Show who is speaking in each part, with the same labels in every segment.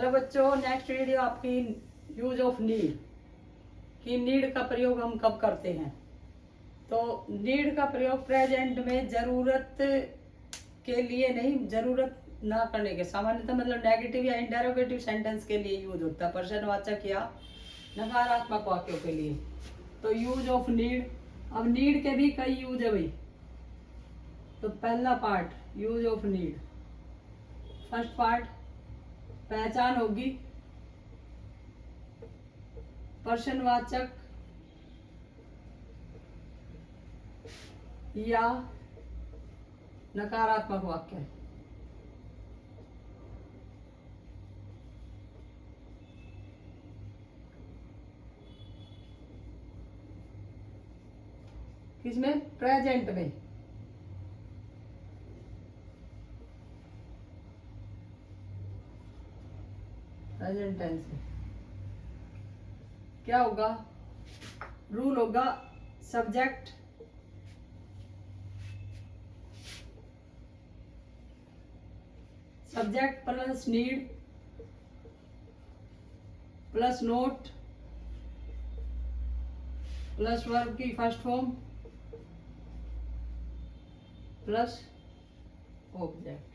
Speaker 1: Hello बच्चों, next video आपकी use of need कि नीड का प्रयोग हम कब करते हैं। तो नीड का प्रयोग प्रेजेंट में जरूरत के लिए नहीं, जरूरत ना करने के, सामान्यतः मतलब नेगेटिव या इंडेरोगेटिव सेंटेंस के लिए यूज होता है, प्रश्नवाचक या नकारात्मक वाक्यों के लिए। तो यूज ऑफ नीड, अब नीड के भी कई यूज है भाई। तो पहला part use of need, first part पहचान होगी, प्रश्नवाचक या नकारात्मक वाक्य। किसमें? प्रेजेंट में। प्रेजेंट टेंस में क्या होगा? रूल होगा subject plus need plus note plus verb की फर्स्ट फॉर्म प्लस ऑब्जेक्ट।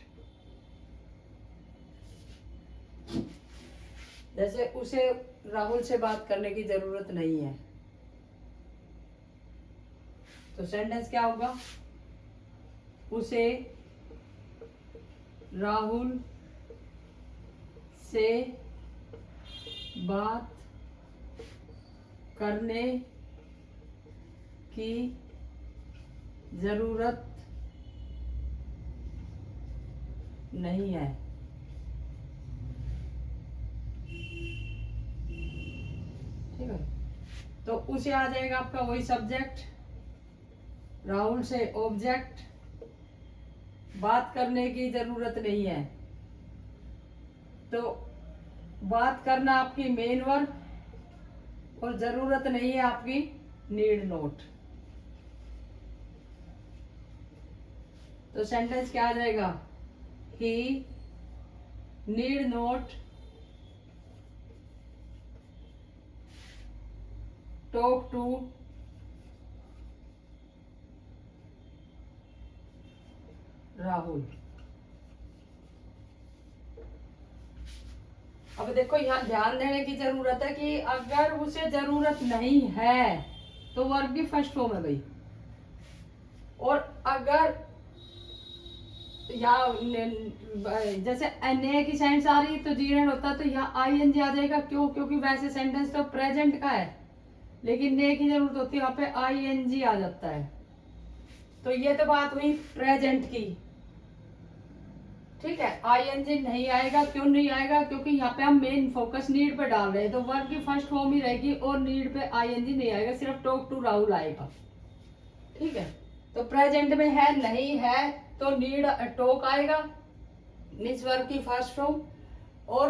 Speaker 1: जैसे उसे राहुल से बात करने की जरूरत नहीं है, तो सेंटेंस क्या होगा? उसे राहुल से बात करने की जरूरत नहीं है। ठीक है, तो उसे आ जाएगा आपका वही सब्जेक्ट, राहुल से ऑब्जेक्ट, बात करने की जरूरत नहीं है। तो बात करना आपकी मेन वर्ब और जरूरत नहीं है आपकी नीड नोट। तो सेंटेंस क्या आ जाएगा? He need not talk to Rahul. अब देखो, यहाँ ध्यान देने की जरूरत है कि अगर उसे जरूरत नहीं है तो वर्ब की फर्स्ट फॉर्म है भाई, और अगर यहाँ जैसे ने की सेंस आ रही तो जीरेंड होता तो यहाँ आईएनजी आ जाएगा। क्यों? क्योंकि वैसे सेंटेंस तो प्रेजेंट का है, लेकिन ने की जरूरत होती है, वहां पे आईएनजी आ जाता है। तो ये तो बात हुई प्रेजेंट की। ठीक है, आईएनजी नहीं आएगा। क्यों नहीं आएगा? क्योंकि यहाँ पे हम मेन फोकस नीड पे डाल रहे हैं, तो वर्ब की फर्स्ट फॉर्म ही रहेगी और नीड पे आईएनजी नहीं आएगा, सिर्फ टॉक टू राहुल आएगा। ठीक है, तो प्रेजेंट में है नहीं है तो नीड टॉक आएगा, मीन्स वर्ब की फर्स्ट फॉर्म। और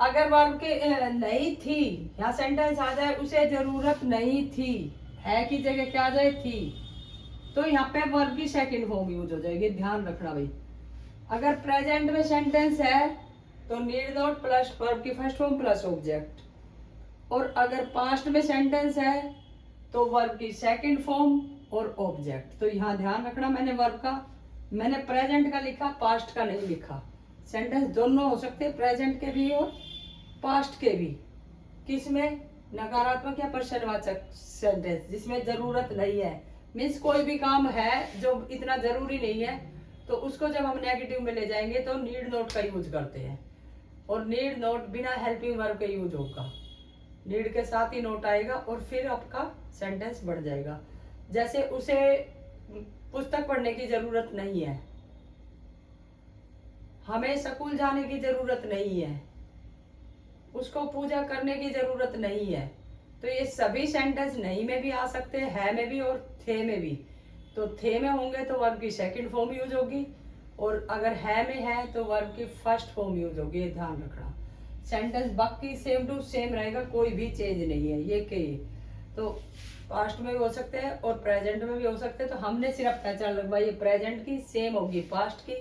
Speaker 1: अगर वर्ब के नहीं थी, यहाँ सेंटेंस आ जाए उसे जरूरत नहीं थी, है की जगह क्या आ जाए थी, तो यहाँ पे वर्ब की सेकंड फॉर्म यूज हो जाएगी। ध्यान रखना भाई, अगर प्रेजेंट में सेंटेंस है तो नीड नॉट प्लस वर्ब की फर्स्ट फॉर्म प्लस ऑब्जेक्ट, और अगर पास्ट में सेंटेंस है तो वर्ब की सेकंड फॉर्म और ऑब्जेक्ट। तो यहाँ ध्यान रखना, मैंने प्रेजेंट का लिखा, पास्ट का नहीं लिखा। सेंटेंस दोनों हो सकते हैं, प्रेजेंट के भी और पास्ट के भी। किसमें? नकारात्मक या प्रश्नवाचक सेंटेंस जिसमें जरूरत नहीं है, मीन्स कोई भी काम है जो इतना जरूरी नहीं है, तो उसको जब हम नेगेटिव में ले जाएंगे तो नीड नोट का यूज करते हैं, और नीड नोट बिना हेल्पिंग वर्ब के यूज होगा। नीड के साथ ही नोट आएगा और फिर आपका सेंटेंस बढ़ जाएगा। जैसे उसे पुस्तक पढ़ने की जरूरत नहीं है, हमें स्कूल जाने की जरूरत नहीं है, उसको पूजा करने की जरूरत नहीं है। तो ये सभी सेंटेंस नहीं में भी आ सकते हैं, है में भी और थे में भी। तो थे में होंगे तो वर्ब की सेकंड फॉर्म यूज होगी, और अगर है में है तो वर्ब की फर्स्ट फॉर्म यूज होगी। ये ध्यान रखना, सेंटेंस बाकी सेम टू सेम रहेगा, कोई भी चेंज नहीं है। ये के तो पास्ट में भी हो सकते हैं और प्रेजेंट में भी हो सकते हैं। तो हमने सिर्फ पहचान लगवाई प्रेजेंट की, सेम होगी पास्ट की,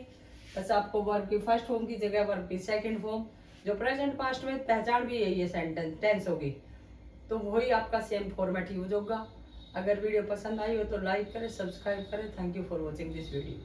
Speaker 1: बस आपको वर्ब की फर्स्ट फॉर्म की जगह वर्ब की सेकंड फॉर्म जो प्रेजेंट पास्ट में पहचान भी है ये सेंटेंस टेंस होगी, तो वही आपका सेम फॉर्मेट यूज होगा। अगर वीडियो पसंद आई हो तो लाइक करें, सब्सक्राइब करें। Thank you for watching this video.